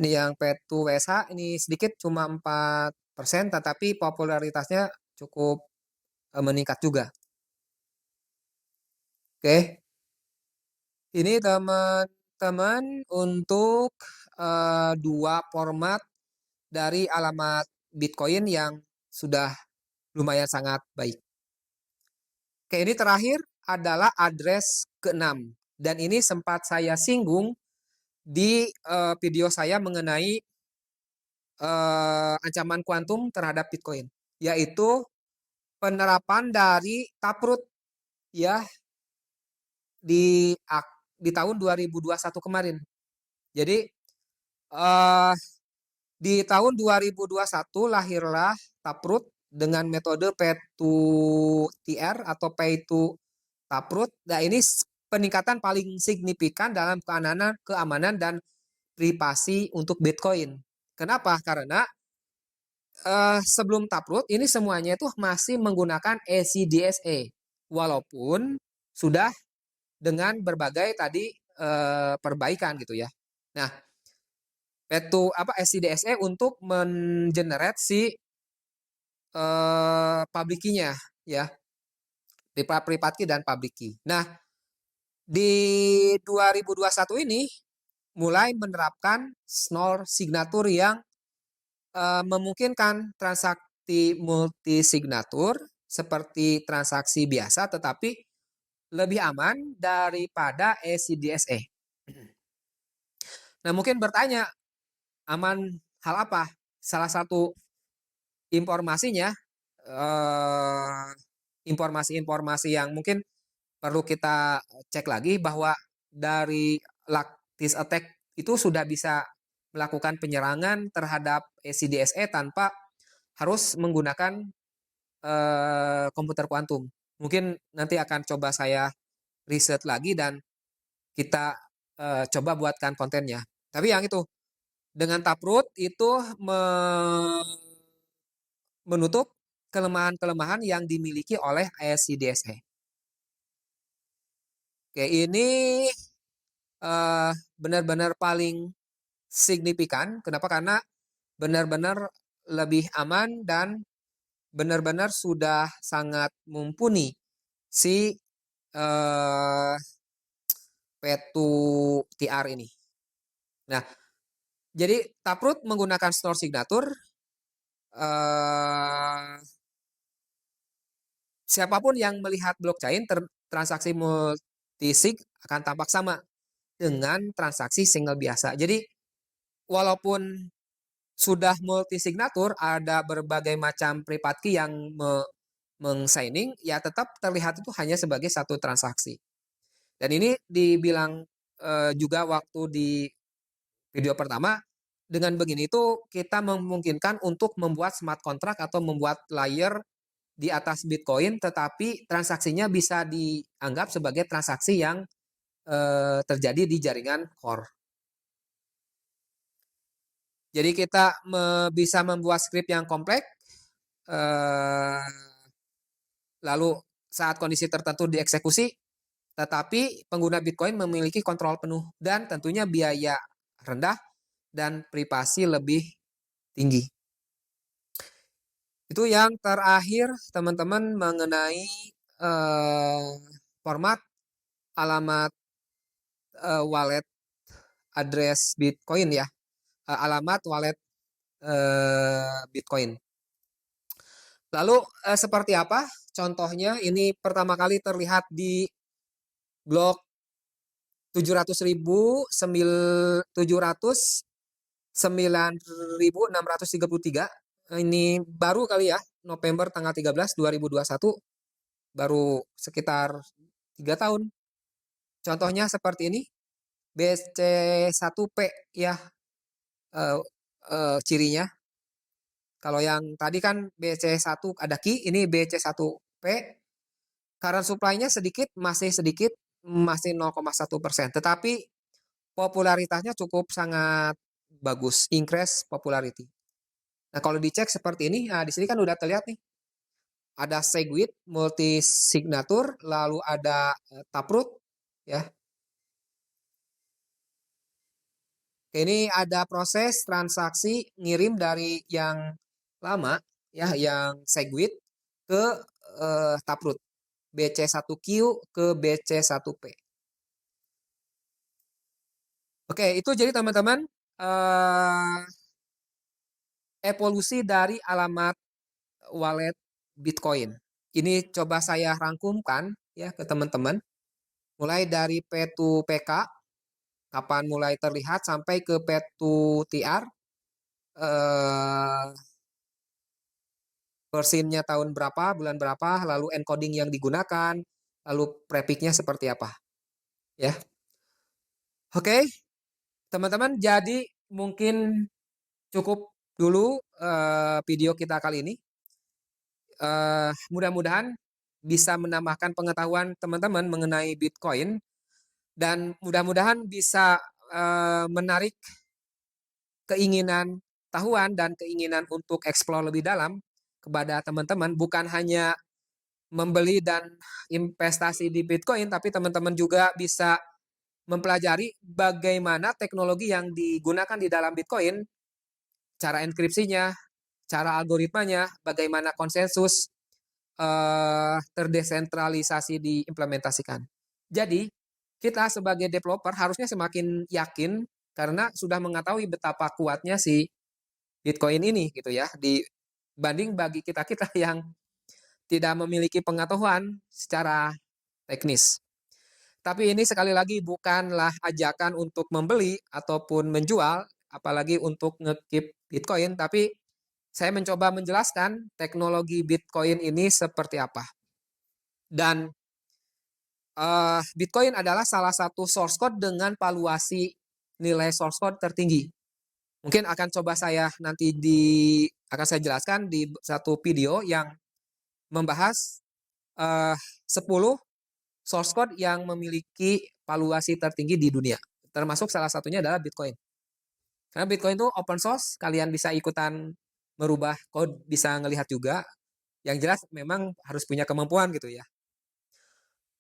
Ini yang P2WSH ini sedikit cuma 4%, tetapi popularitasnya cukup meningkat juga. Oke. Ini teman-teman untuk dua format dari alamat Bitcoin yang sudah lumayan sangat baik. Oke, ini terakhir adalah address ke-6. Dan ini sempat saya singgung di video saya mengenai ancaman kuantum terhadap Bitcoin, yaitu penerapan dari Taproot ya di tahun 2021 kemarin. Jadi di tahun 2021 lahirlah Taproot dengan metode P2TR atau Pay to Taproot. Nah, ini peningkatan paling signifikan dalam keamanan dan privasi untuk Bitcoin. Kenapa? Karena sebelum Taproot ini semuanya itu masih menggunakan ECDSA, walaupun sudah dengan berbagai tadi perbaikan gitu ya. Nah, ECDSA untuk mengenerate si public key-nya ya. Private key dan public key. Nah, di 2021 ini mulai menerapkan Schnorr signature yang memungkinkan transaksi multisignatur seperti transaksi biasa, tetapi lebih aman daripada ECDSA. Nah, mungkin bertanya, aman hal apa? Salah satu informasinya, informasi-informasi yang mungkin perlu kita cek lagi bahwa dari Lactis Attack itu sudah bisa melakukan penyerangan terhadap ECDSA tanpa harus menggunakan komputer kuantum. Mungkin nanti akan coba saya riset lagi dan kita coba buatkan kontennya. Tapi yang itu, dengan Taproot itu menutup kelemahan-kelemahan yang dimiliki oleh ECDSA. Oke, ini benar-benar paling signifikan. Kenapa? Karena benar-benar lebih aman dan benar-benar sudah sangat mumpuni si P2TR ini. Nah, jadi Taproot menggunakan store signature. Siapapun yang melihat blockchain transaksi multisig akan tampak sama dengan transaksi single biasa. Jadi walaupun sudah multisignature, ada berbagai macam private key yang meng-signing, ya tetap terlihat itu hanya sebagai satu transaksi. Dan ini dibilang juga waktu di video pertama, dengan begini itu kita memungkinkan untuk membuat smart contract atau membuat layer di atas Bitcoin, tetapi transaksinya bisa dianggap sebagai transaksi yang terjadi di jaringan core. Jadi kita bisa membuat script yang kompleks, lalu saat kondisi tertentu dieksekusi, tetapi pengguna Bitcoin memiliki kontrol penuh dan tentunya biaya rendah dan privasi lebih tinggi. Itu yang terakhir, teman-teman, mengenai format alamat wallet address Bitcoin ya. Alamat wallet Bitcoin. Lalu seperti apa contohnya? Ini pertama kali terlihat di blok 700.993. Ini baru kali ya, November tanggal 13 2021, baru sekitar 3 tahun. Contohnya seperti ini, BC1P ya, cirinya. Kalau yang tadi kan BC1 ada key, ini BC1P. Current supply-nya masih sedikit, masih 0,1%. Tetapi popularitasnya cukup sangat bagus, increase popularity. Nah, kalau dicek seperti ini, nah di sini kan udah terlihat nih. Ada Segwit, multi signature, lalu ada Taproot ya. Ini ada proses transaksi ngirim dari yang lama ya, yang Segwit ke Taproot, BC1Q ke BC1P. Oke, itu jadi teman-teman evolusi dari alamat wallet Bitcoin. Ini coba saya rangkumkan ya ke teman-teman. Mulai dari P2PK, kapan mulai terlihat, sampai ke P2TR, versionnya tahun berapa, bulan berapa, lalu encoding yang digunakan, lalu prefix-nya seperti apa. Ya. Oke, teman-teman, jadi mungkin cukup dulu video kita kali ini. Mudah-mudahan bisa menambahkan pengetahuan teman-teman mengenai Bitcoin, dan mudah-mudahan bisa menarik keinginan tahuan dan keinginan untuk explore lebih dalam kepada teman-teman, bukan hanya membeli dan investasi di Bitcoin, tapi teman-teman juga bisa mempelajari bagaimana teknologi yang digunakan di dalam Bitcoin, cara enkripsinya, cara algoritmanya, bagaimana konsensus terdesentralisasi diimplementasikan. Jadi, kita sebagai developer harusnya semakin yakin karena sudah mengetahui betapa kuatnya si Bitcoin ini gitu ya, dibanding bagi kita-kita yang tidak memiliki pengetahuan secara teknis. Tapi ini sekali lagi bukanlah ajakan untuk membeli ataupun menjual, apalagi untuk nge-keep Bitcoin, tapi saya mencoba menjelaskan teknologi Bitcoin ini seperti apa. Dan Bitcoin adalah salah satu source code dengan valuasi nilai source code tertinggi. Mungkin akan coba saya nanti akan saya jelaskan di satu video yang membahas 10 source code yang memiliki valuasi tertinggi di dunia. Termasuk salah satunya adalah Bitcoin. Karena Bitcoin itu open source, kalian bisa ikutan merubah code, bisa ngelihat juga. Yang jelas memang harus punya kemampuan gitu ya.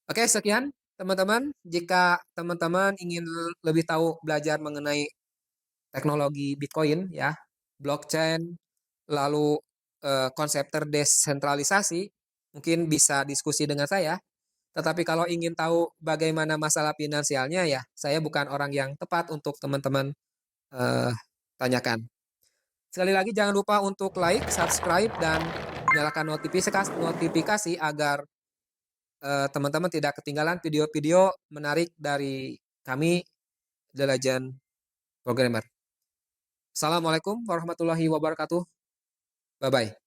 Oke, sekian teman-teman. Jika teman-teman ingin lebih tahu belajar mengenai teknologi Bitcoin ya, blockchain, lalu konsep terdesentralisasi, mungkin bisa diskusi dengan saya. Tetapi kalau ingin tahu bagaimana masalah finansialnya ya, saya bukan orang yang tepat untuk teman-teman tanyakan. Sekali lagi jangan lupa untuk like, subscribe, dan nyalakan notifikasi agar teman-teman tidak ketinggalan video-video menarik dari kami, The Legend Programmer. Assalamualaikum warahmatullahi wabarakatuh. Bye-bye.